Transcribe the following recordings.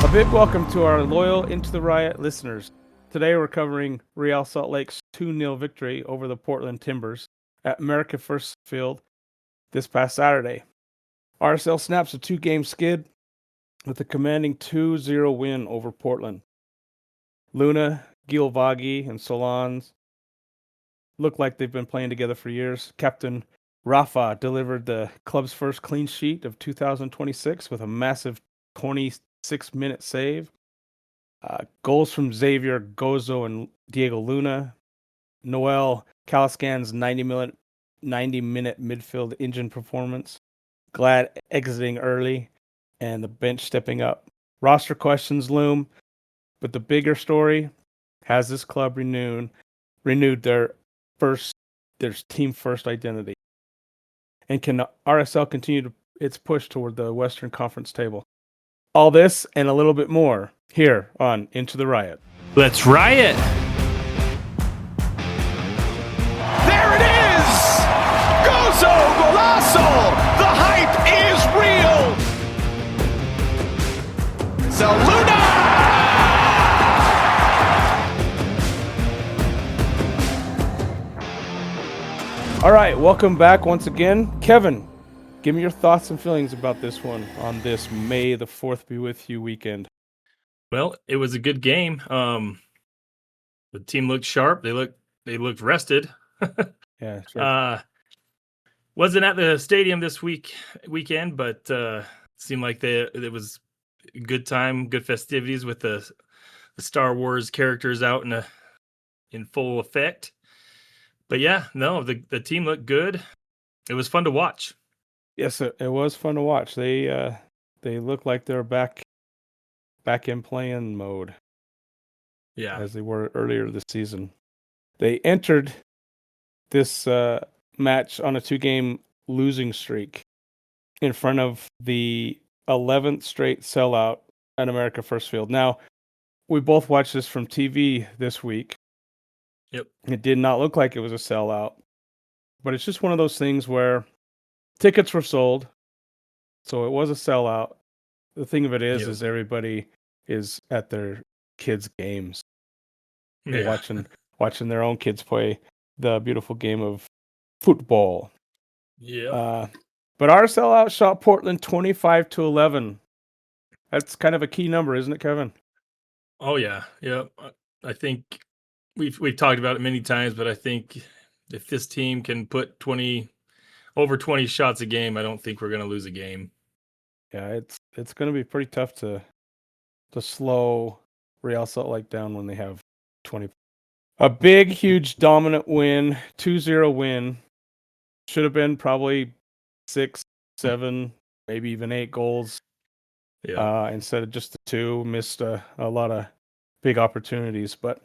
A big welcome to our loyal Into the Riot listeners. Today we're covering Real Salt Lake's 2-0 victory over the Portland Timbers at America First Field this past Saturday. RSL snaps a 2-game skid with a commanding 2-0 win over Portland. Luna, Guilavogui, and Solans look like they've been playing together for years. Captain Rafa delivered the club's first clean sheet of 2026 with a massive 26-minute save. Goals from Xavier Gozo and Diego Luna. Noel Caliskan's 90-minute midfield engine performance. Glad exiting early and the bench stepping up. Roster questions loom, but the bigger story, has this club renewed their team first identity? And can RSL continue its push toward the Western Conference table? All this and a little bit more here on Into the Riot. Let's riot! There it is! Gozo Golazo! The hype is real! So Luna! All right, welcome back once again. Kevin, give me your thoughts and feelings about this one on this May the 4th be with you weekend. Well, it was a good game. The team looked sharp. They looked rested. Yeah, sure. Wasn't at the stadium this weekend, but seemed like it was a good time, good festivities with the Star Wars characters out in full effect. But yeah, no, the team looked good. It was fun to watch. Yes, it was fun to watch. They look like they're back in playing mode. Yeah, as they were earlier this season. They entered this match on a 2-game losing streak in front of the 11th straight sellout at America First Field. Now, we both watched this from TV this week. Yep. It did not look like it was a sellout, but it's just one of those things where tickets were sold, so it was a sellout. The thing of it is everybody is at their kids' games. Yeah. Watching their own kids play the beautiful game of football. Yeah. But RSL outshot Portland 25-11. That's kind of a key number, isn't it, Kevin? Oh yeah. Yeah. I think we've talked about it many times, but I think if this team can put over 20 shots a game, I don't think we're going to lose a game. Yeah, it's going to be pretty tough to slow Real Salt Lake down when they have 20. A big, huge, dominant win, 2-0 win. Should have been probably 6, 7, maybe even 8 goals. Yeah. Instead of just the 2. Missed a lot of big opportunities, but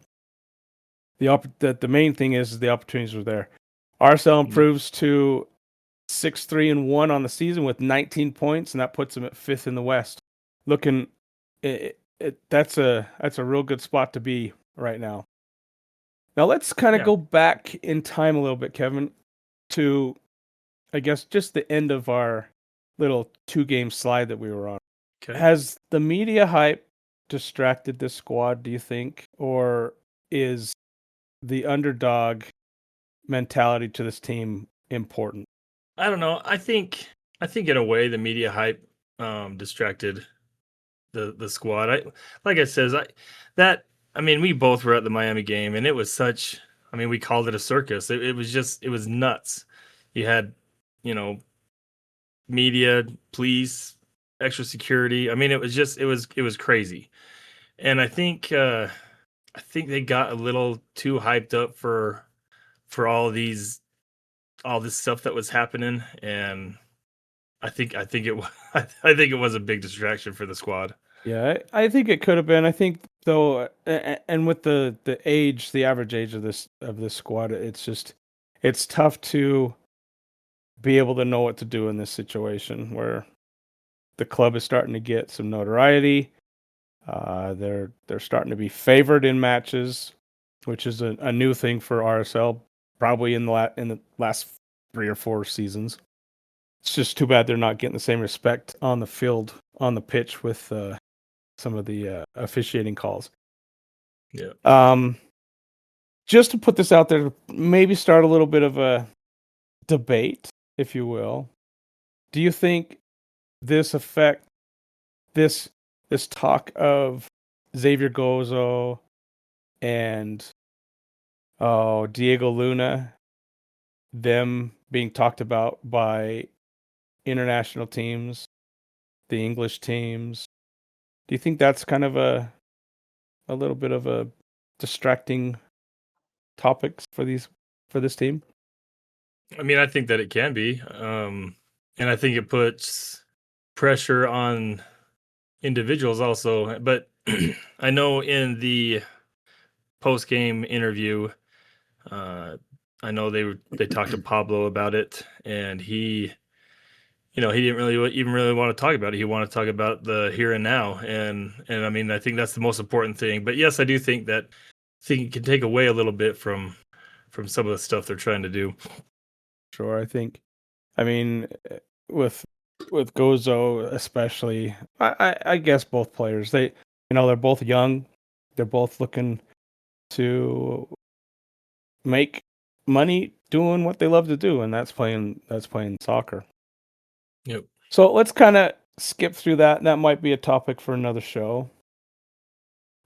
the main thing is the opportunities were there. RSL improves to 6-3-1 on the season with 19 points, and that puts them at 5th in the West. That's a real good spot to be right now. Now let's kind of go back in time a little bit, Kevin, to I guess just the end of our little 2-game slide that we were on. Okay. Has the media hype distracted this squad, do you think, or is the underdog mentality to this team important? I don't know. I think in a way the media hype distracted the squad. We both were at the Miami game, and it was we called it a circus. It was nuts. You had, media, police, extra security. It was crazy. And I think they got a little too hyped up for all this stuff that was happening, and I think it was a big distraction for the squad. Yeah, I think it could have been. I think though, and with the average age of this squad, it's tough to be able to know what to do in this situation where the club is starting to get some notoriety. They're starting to be favored in matches, which is a new thing for RSL, probably in the last 3 or 4 seasons. It's just too bad they're not getting the same respect on the field, on the pitch with officiating calls. Yeah. Just to put this out there, maybe start a little bit of a debate, if you will. Do you think this talk of Xavier Gozo and Diego Luna, them being talked about by international teams, the English teams, do you think that's kind of a little bit of a distracting topics for this team? I mean, I think that it can be. And I think it puts pressure on individuals also. But I know in the post-game interview, I know they talked to Pablo about it, and he didn't really want to talk about it. He wanted to talk about the here and now, and I mean, I think that's the most important thing. But yes, I do think that it can take away a little bit from some of the stuff they're trying to do. Sure, I mean, with Gozo especially, I guess both players, they're both young, they're both looking to make money doing what they love to do, and that's playing soccer. Yep. So let's kind of skip through that. That might be a topic for another show.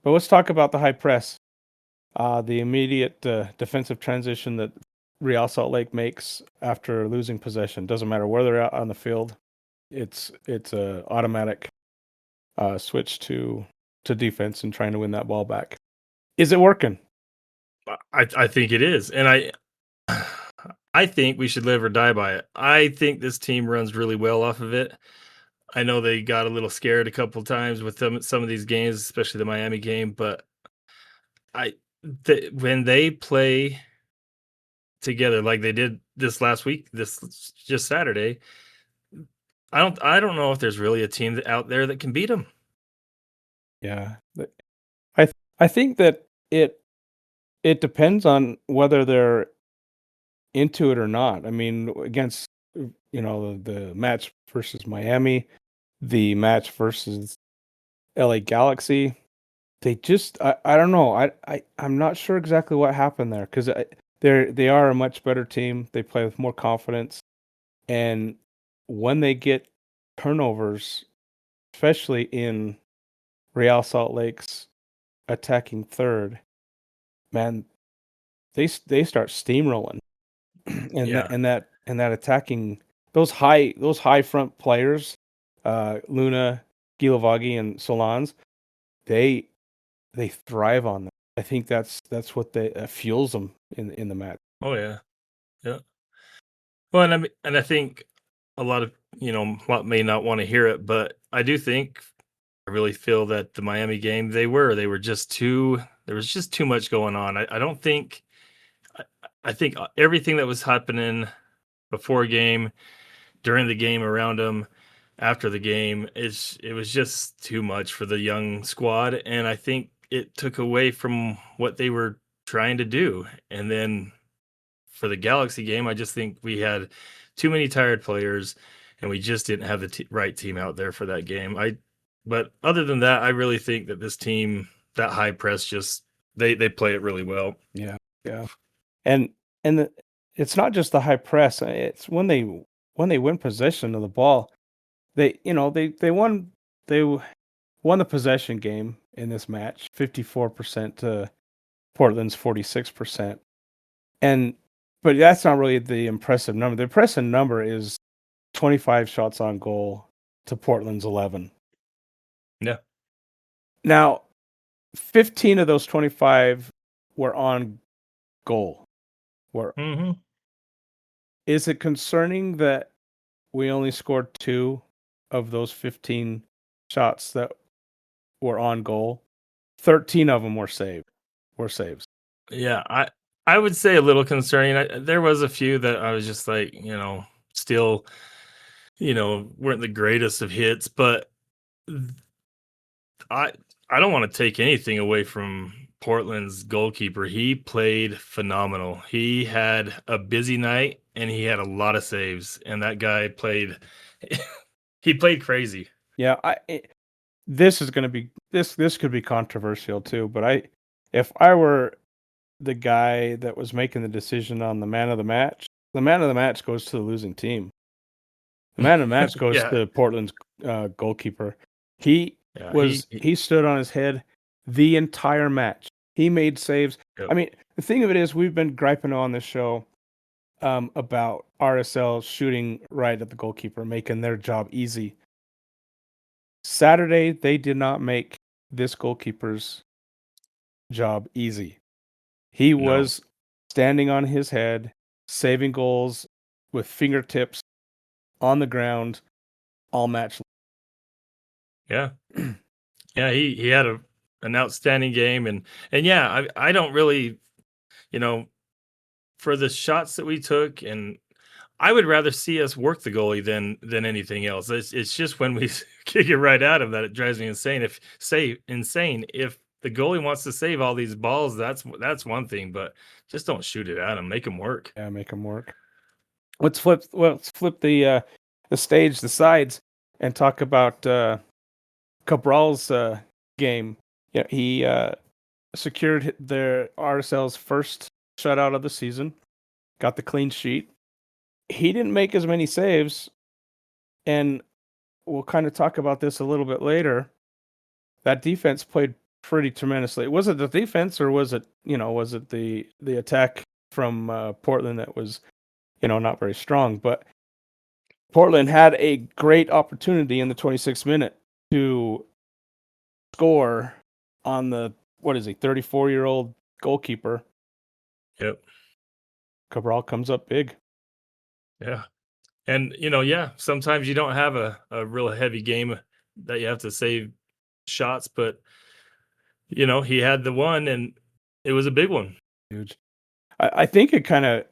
But let's talk about the high press, the immediate defensive transition that Real Salt Lake makes after losing possession. Doesn't matter where they're out on the field. It's a automatic switch to defense and trying to win that ball back. Is it working? I think it is, and I think we should live or die by it. I think this team runs really well off of it. I know they got a little scared a couple of times with some of these games, especially the Miami game, but when they play together like they did this last week, this just Saturday, I don't know if there's really a team out there that can beat them. Yeah, I think that it depends on whether they're into it or not. I mean, against the match versus Miami, the match versus LA Galaxy, they just I don't know. I'm not sure exactly what happened there because they are a much better team. They play with more confidence, and when they get turnovers, especially in Real Salt Lake's attacking third, man, they start steamrolling, and Yeah. that attacking those high front players, Luna, Guilavogui, and Solans, they thrive on that. I think that's what they fuels them in the match. Oh yeah. Yeah. Well, and I think a lot of may not want to hear it, but I really feel that the Miami game they were just there was just too much going on. I don't think I think everything that was happening before game, during the game, around them, after the game, it was just too much for the young squad, and I think it took away from what they were trying to do. And then for the Galaxy game, I just think we had too many tired players, and we just didn't have the right team out there for that game. But other than that, I really think that this team, that high press, just they play it really well. Yeah, and it's not just the high press. It's when they win possession of the ball, they won the possession game in this match, 54% to Portland's 46%, but that's not really the impressive number. The impressive number is 25 shots on goal to Portland's 11. Yeah. Now, 15 of those 25 were on goal. Is it concerning that we only scored 2 of those 15 shots that were on goal? 13 of them were saves. Yeah, I would say a little concerning. There was a few that I was just like, still, weren't the greatest of hits, but I don't want to take anything away from Portland's goalkeeper. He played phenomenal. He had a busy night and he had a lot of saves, and that guy played he played crazy. Yeah, this is going to be this could be controversial too. But if I were the guy that was making the decision on the man of the match goes to the losing team. The man of the match goes to Portland's goalkeeper. He stood on his head the entire match. He made saves. Yep. I mean, the thing of it is, we've been griping on this show about RSL shooting right at the goalkeeper, making their job easy. Saturday, they did not make this goalkeeper's job easy. He was standing on his head, saving goals with fingertips on the ground all match. Yeah. Yeah, he had an outstanding game. And yeah, I don't really, for the shots that we took, and I would rather see us work the goalie than anything else. It's just when we kick it right at him that it drives me insane. If the goalie wants to save all these balls, that's one thing, but just don't shoot it at him. Make him work. Yeah, make him work. Let's flip the stage, the sides, and talk about Cabral's game. Yeah, he secured their RSL's first shutout of the season. Got the clean sheet. He didn't make as many saves, and we'll kind of talk about this a little bit later. That defense played pretty tremendously. Was it the defense, or was it the attack from Portland that was not very strong? But Portland had a great opportunity in the 26th minute to score on the 34-year-old goalkeeper. Yep. Cabral comes up big. Yeah. And, sometimes you don't have a real heavy game that you have to save shots, but, he had the one, and it was a big one. Huge. I think it kind of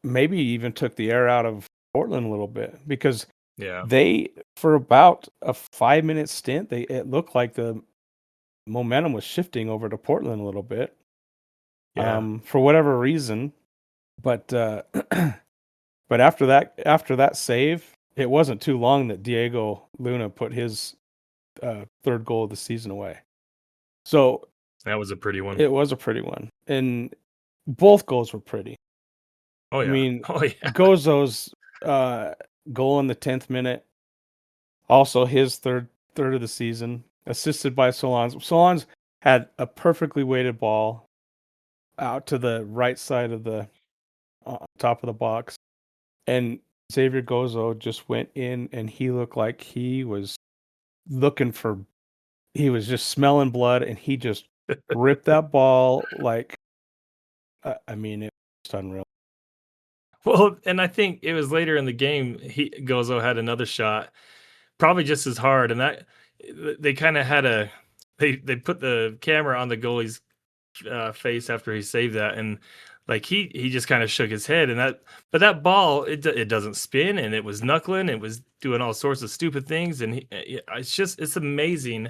maybe even took the air out of Portland a little bit, because they, for about a 5-minute stint, it looked like the momentum was shifting over to Portland a little bit. Yeah. For whatever reason. But but after that save, it wasn't too long that Diego Luna put his third goal of the season away. So that was a pretty one. It was a pretty one, and both goals were pretty. Oh yeah. I mean, Gozo's goal in the 10th minute, also his third of the season, assisted by Solans. Solans had a perfectly weighted ball out to the right side of the top of the box, and Xavier Gozo just went in, and he looked like he was just smelling blood, and he just ripped that ball like, I mean, it was unreal. Well, and I think it was later in the game, Gozo had another shot, probably just as hard, and that they kind of had they put the camera on the goalie's face after he saved that, and like he just kind of shook his head, but that ball, it doesn't spin, and it was knuckling, it was doing all sorts of stupid things, and it's amazing.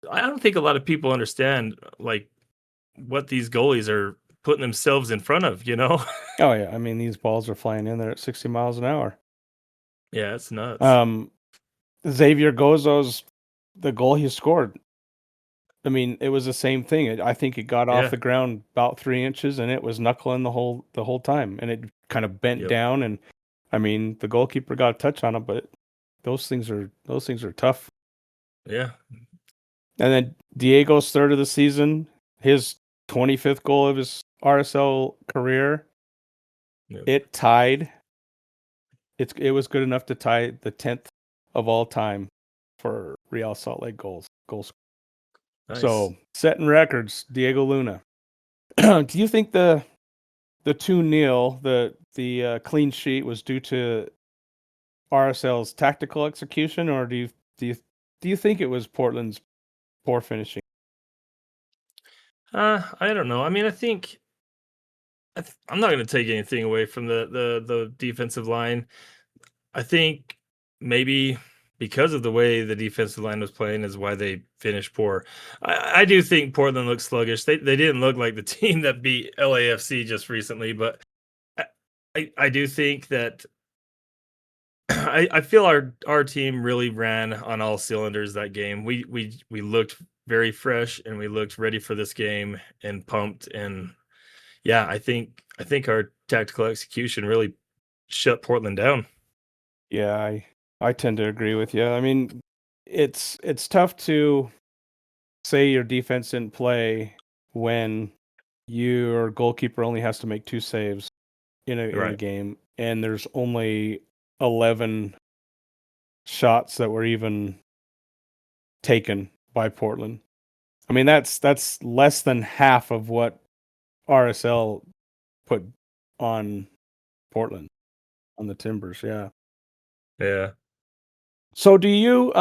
I don't think a lot of people understand like what these goalies are putting themselves in front of, Oh yeah, I mean, these balls are flying in there at 60 miles an hour. Yeah, it's nuts. Xavier Gozo's the goal he scored. I mean, it was the same thing. I think it got off the ground about 3 inches, and it was knuckling the whole time, and it kind of bent down. And I mean, the goalkeeper got a touch on it, but those things are tough. Yeah. And then Diego's third of the season, his 25th goal of his RSL career. Yep. It tied. It was good enough to tie the 10th of all time for Real Salt Lake goals. Nice. So setting records, Diego Luna. Do you think the 2-0, the clean sheet was due to RSL's tactical execution, or do you think it was Portland's poor finishing? I don't know. I mean, I think I'm not going to take anything away from the defensive line. I think maybe because of the way the defensive line was playing is why they finished poor. I do think Portland looks sluggish. They didn't look like the team that beat LAFC just recently, but I do think that I feel our team really ran on all cylinders that game. We looked very fresh and we looked ready for this game and pumped. And yeah, I think our tactical execution really shut Portland down. Yeah, I tend to agree with you. I mean, it's tough to say your defense didn't play when your goalkeeper only has to make 2 saves in a Right. game, and there's only 11 shots that were even taken by Portland. I mean, that's less than half of what RSL put on Portland, on the Timbers, yeah. Yeah. So do you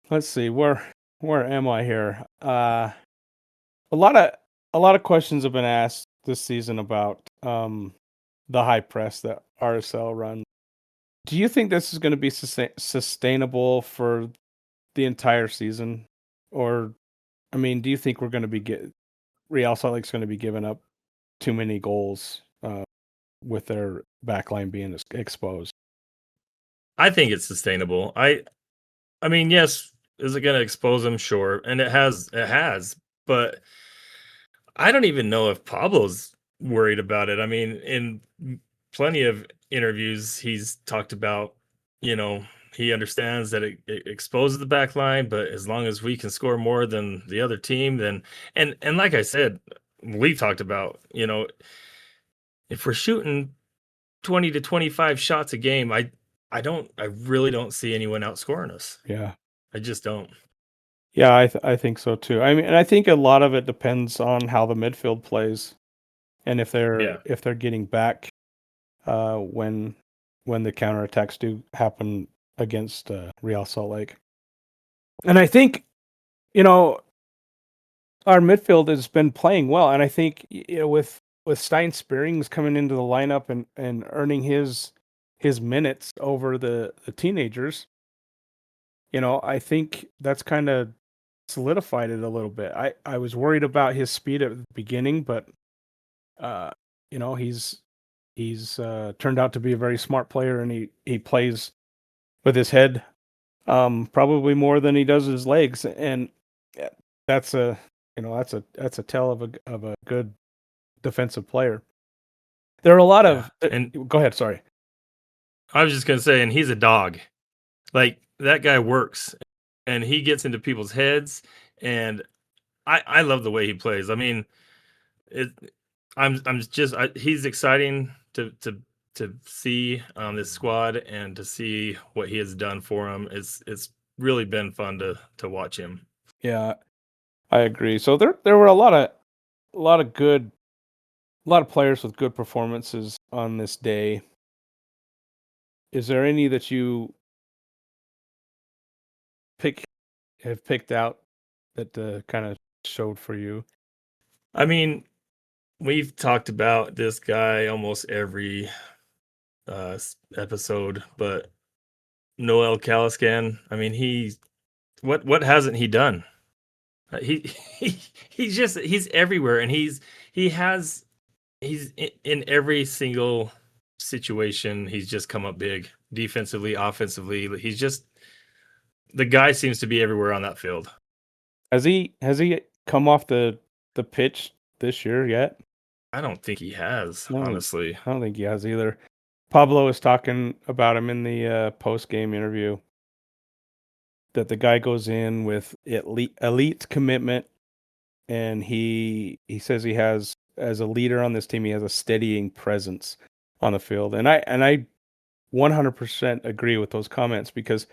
let's see, where am I here? A lot of questions have been asked this season about the high press that RSL run. Do you think this is going to be sustainable for the entire season, or I mean, do you think we're going to be Real Salt Lake's going to be giving up too many goals with their backline being exposed? I think it's sustainable. I mean, yes, is it going to expose them? Sure, and it has, but I don't even know if Pablo's worried about it. I mean, in plenty of interviews, he's talked about, he understands that it exposes the back line, but as long as we can score more than the other team, then and like I said, we talked about, if we're shooting 20 to 25 shots a game, I really don't see anyone outscoring us. Yeah. I just don't. Yeah, I think so too. I mean, and I think a lot of it depends on how the midfield plays, and if they're getting back when the counterattacks do happen against Real Salt Lake. And I think, our midfield has been playing well, and I think with Stein Spearings coming into the lineup and earning his minutes over the teenagers, I think that's kind of solidified it a little bit. I was worried about his speed at the beginning, but he's turned out to be a very smart player, and he plays with his head probably more than he does his legs, and that's a tell of a good defensive player. There are a lot of and go ahead, sorry. I was just gonna say, and he's a dog. Like, that guy works and he gets into people's heads, and I love the way he plays. I mean, he's exciting to see this squad and to see what he has done for him. It's really been fun to watch him. Yeah, I agree. So there were a lot of players with good performances on this day. Is there any that you have picked out that kind of showed for you? I mean, we've talked about this guy almost every episode, but Noel Caliskan, I mean, what hasn't he done? He's everywhere, and he's in every single situation. He's just come up big, defensively, offensively. The guy seems to be everywhere on that field. Has he come off the pitch this year yet? I don't think he has, No, honestly. I don't think he has either. Pablo was talking about him in the post-game interview, that the guy goes in with elite commitment, and he says he has, as a leader on this team, he has a steadying presence on the field. And I 100% agree with those comments, because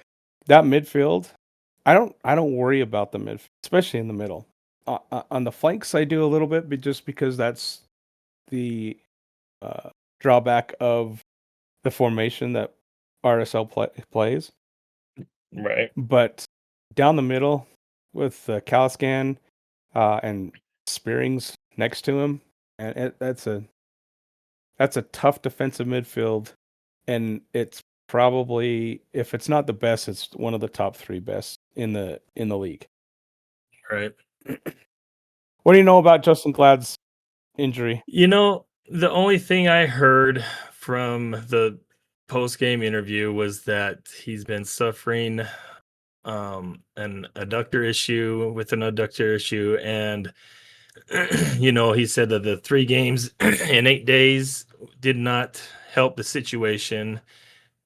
that midfield, I don't worry about the midfield, especially in the middle. On the flanks, I do a little bit, but just because that's the drawback of the formation that RSL plays. Right. But down the middle with Caliskan and Spearings next to him, and that's a tough defensive midfield, and it's probably, if it's not the best, it's one of the top 3 best in the league. Right. What do you know about Justin Glad's injury? The only thing I heard from the post-game interview was that he's been suffering an adductor issue, and he said that the 3 games in 8 days did not help the situation,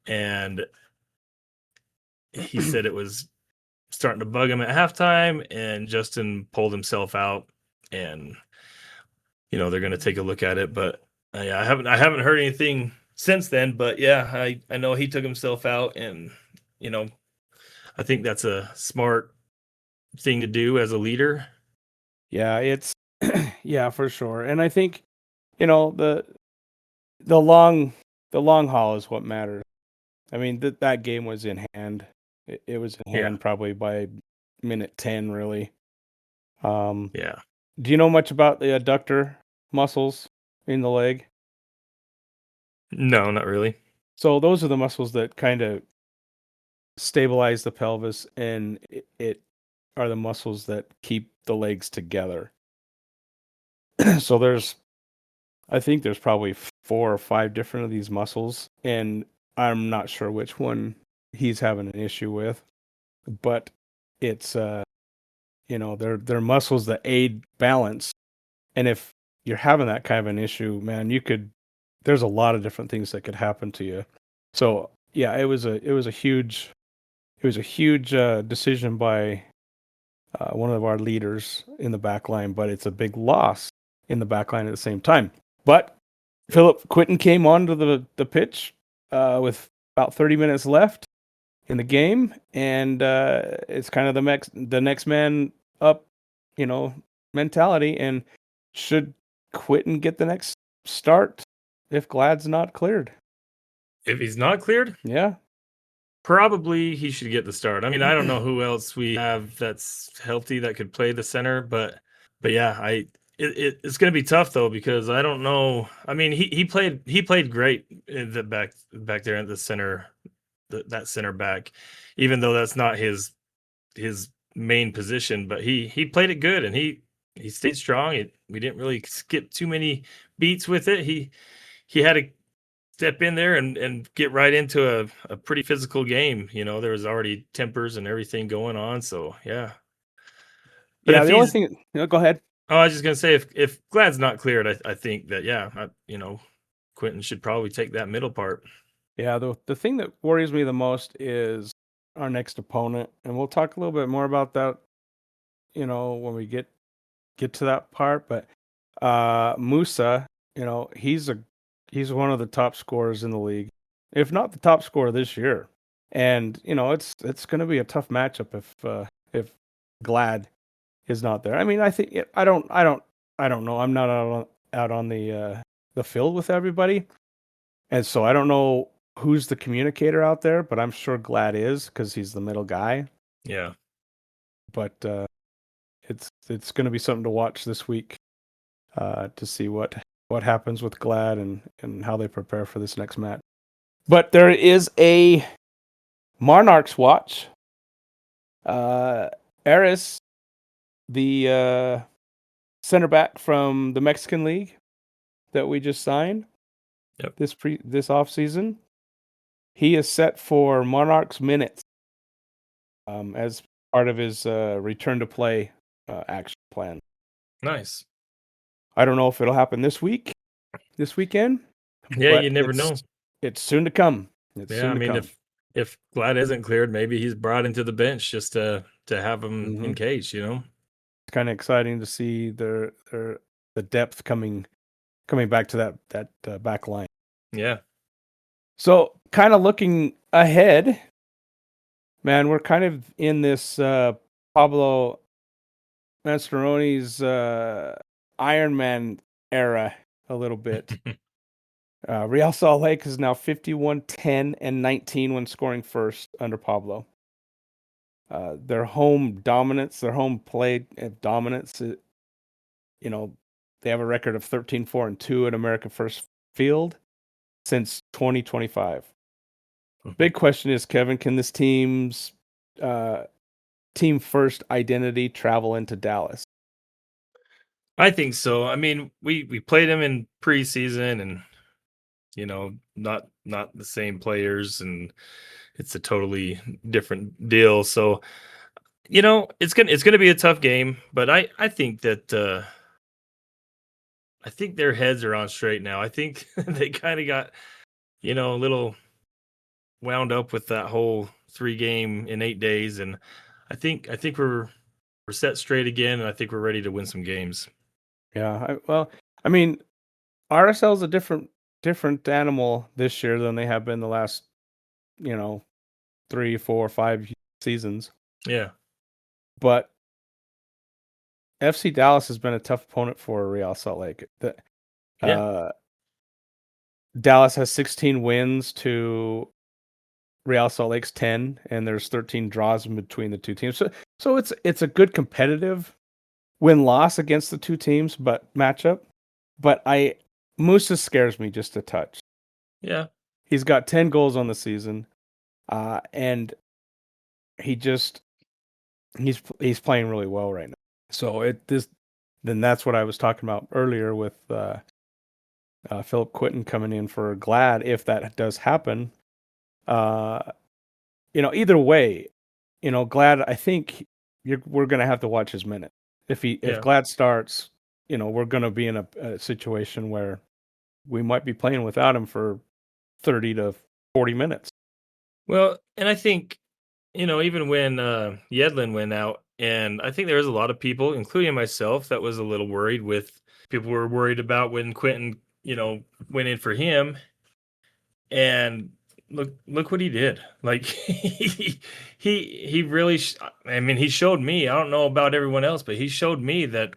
and he said it was starting to bug him at halftime, and Justin pulled himself out, and they're going to take a look at it. But yeah, I haven't heard anything since then. But yeah, I know he took himself out, and I think that's a smart thing to do as a leader. Yeah, it's yeah, for sure. And I think the long haul is what matters. I mean, that game was in hand. It was in hand probably by minute 10, really. Yeah. Do you know much about the adductor muscles in the leg? No, not really. So those are the muscles that kind of stabilize the pelvis, and it are the muscles that keep the legs together. So I think there's probably 4 or 5 different of these muscles, and I'm not sure which one he's having an issue with, but it's they're muscles that aid balance. And if you're having that kind of an issue, man, there's a lot of different things that could happen to you. So yeah, it was a huge decision by one of our leaders in the back line, but it's a big loss in the back line at the same time. But Quinton came onto the pitch with about 30 minutes left in the game, and it's kind of the next man up, mentality. And should Quinton get the next start if Glad's not cleared? If he's not cleared, yeah, probably he should get the start. I mean, I don't know who else we have that's healthy that could play the center, but yeah, it's going to be tough though, because I don't know. I mean, he played great in the back there at the center, that center back, even though that's not his main position. But he played it good, and he stayed strong. We didn't really skip too many beats with it. He had to step in there and get right into a pretty physical game. There was already tempers and everything going on. So yeah. But yeah. The only thing, go ahead. Oh, I was just gonna say, if Glad's not cleared, I think that Quinton should probably take that middle part. Yeah, the thing that worries me the most is our next opponent, and we'll talk a little bit more about that, when we get to that part. But Musa, he's one of the top scorers in the league, if not the top scorer this year. And it's going to be a tough matchup if Glad is not there. I mean, I think I don't know. I'm not out on the field with everybody, and so I don't know who's the communicator out there, but I'm sure Glad is, because he's the middle guy. Yeah. But it's going to be something to watch this week to see what happens with Glad and how they prepare for this next match. But there is a Monarchs watch. Aris, the center back from the Mexican League that we just signed this off season, he is set for Monarchs minutes as part of his return to play action plan. Nice. I don't know if it'll happen this weekend. Yeah, you never know. It's soon to come. If Glad isn't cleared, maybe he's brought into the bench just to have him in case. It's kind of exciting to see the depth coming back to that back line. Yeah. So, kind of looking ahead, man, we're kind of in this Pablo Mastroeni's Iron Man era a little bit. Real Salt Lake is now 51, 10, and 19 when scoring first under Pablo. Their home dominance, their home play dominance, they have a record of 13, 4, and 2 at America First Field since 2025. Big question is, Kevin, can this team's team first identity travel into Dallas? I think so. I mean, we played them in preseason, and not the same players, and it's a totally different deal. So, it's gonna be a tough game, but I think that I think their heads are on straight now. I think they kind of got a little wound up with that whole 3-game in 8 days, and I think we're set straight again, and I think we're ready to win some games. Yeah. I mean, RSL is a different animal this year than they have been the last, 3, 4, 5 seasons. Yeah. But FC Dallas has been a tough opponent for Real Salt Lake. Dallas has 16 wins to Real Salt Lake's 10, and there's 13 draws in between the two teams. So it's a good competitive win-loss against the two teams, but matchup. But Musa scares me just a touch. Yeah. He's got 10 goals on the season, and he's playing really well right now. So then that's what I was talking about earlier with Philip Quinton coming in for Glad. If that does happen, either way, Glad. I think we're gonna have to watch his minute. If Glad starts, we're gonna be in a situation where we might be playing without him for 30 to 40 minutes. Well, and I think even when Yedlin went out, and I think there was a lot of people, including myself, that was a little worried. People were worried about when Quinton went in for him, and look what he did. Like he really he showed me. I don't know about everyone else, but he showed me that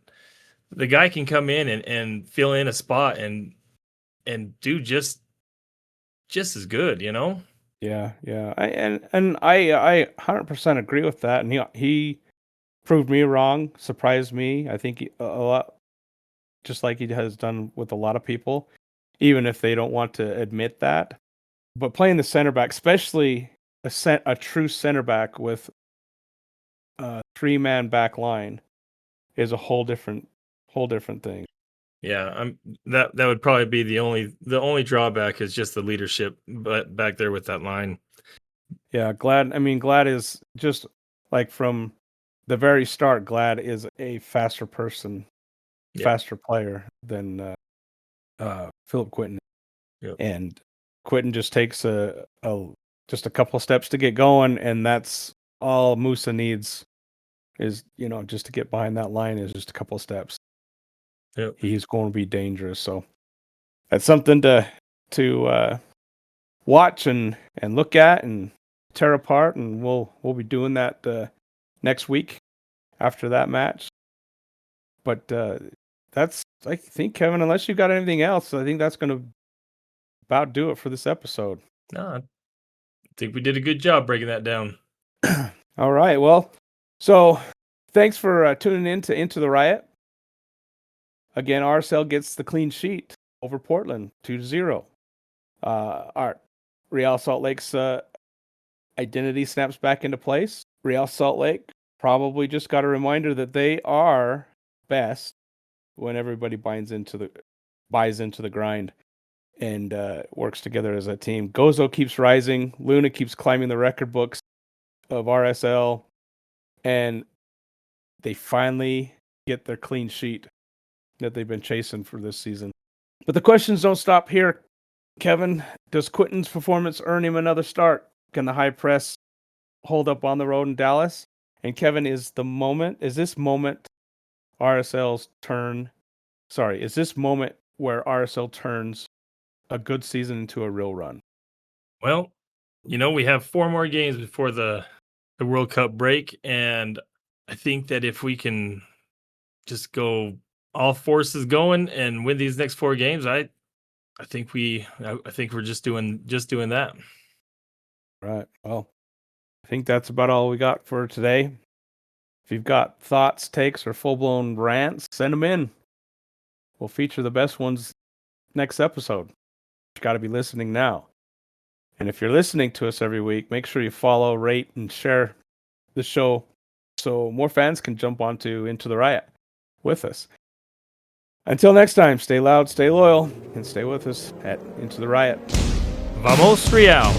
the guy can come in and fill in a spot and do just as good. Yeah. I 100% agree with that. And he proved me wrong, surprised me. I think a lot, just like he has done with a lot of people, even if they don't want to admit that. But playing the center back, especially a true center back with a 3-man back line, is a whole different thing. Yeah, that would probably be the only drawback is just the leadership, but back there with that line. Yeah, Glad is just like from the very start. Glad is a faster person, faster player than Philip Quinton. Yep. And Quinton just takes just a couple of steps to get going, and that's all Musa needs is just to get behind that line is just a couple of steps. Yep. He's going to be dangerous. So that's something to watch and look at and tear apart, and we'll be doing that next week after that match. But that's, I think, Kevin, unless you got anything else, I think that's going to about do it for this episode. No, I think we did a good job breaking that down. All right. Well, so thanks for tuning in to Into the Riot. Again, RSL gets the clean sheet over Portland, 2-0. Our Real Salt Lake's identity snaps back into place. Real Salt Lake probably just got a reminder that they are best when everybody buys into the grind and works together as a team. Gozo keeps rising. Luna keeps climbing the record books of RSL, and they finally get their clean sheet that they've been chasing for this season. But the questions don't stop here, Kevin. Does Quinton's performance earn him another start? Can the high press hold up on the road in Dallas? And Kevin, is this moment RSL's turn? Sorry, is this moment where RSL turns a good season into a real run? Well, we have 4 more games before the World Cup break, and I think that if we can just go all forces going and win these next 4 games, I think we're just doing that. Right. Well, I think that's about all we got for today. If you've got thoughts, takes, or full-blown rants, send them in. We'll feature the best ones next episode. You got to be listening now. And if you're listening to us every week, make sure you follow, rate, and share the show so more fans can jump onto Into the Riot with us. Until next time, stay loud, stay loyal, and stay with us at Into the Riot. Vamos Real.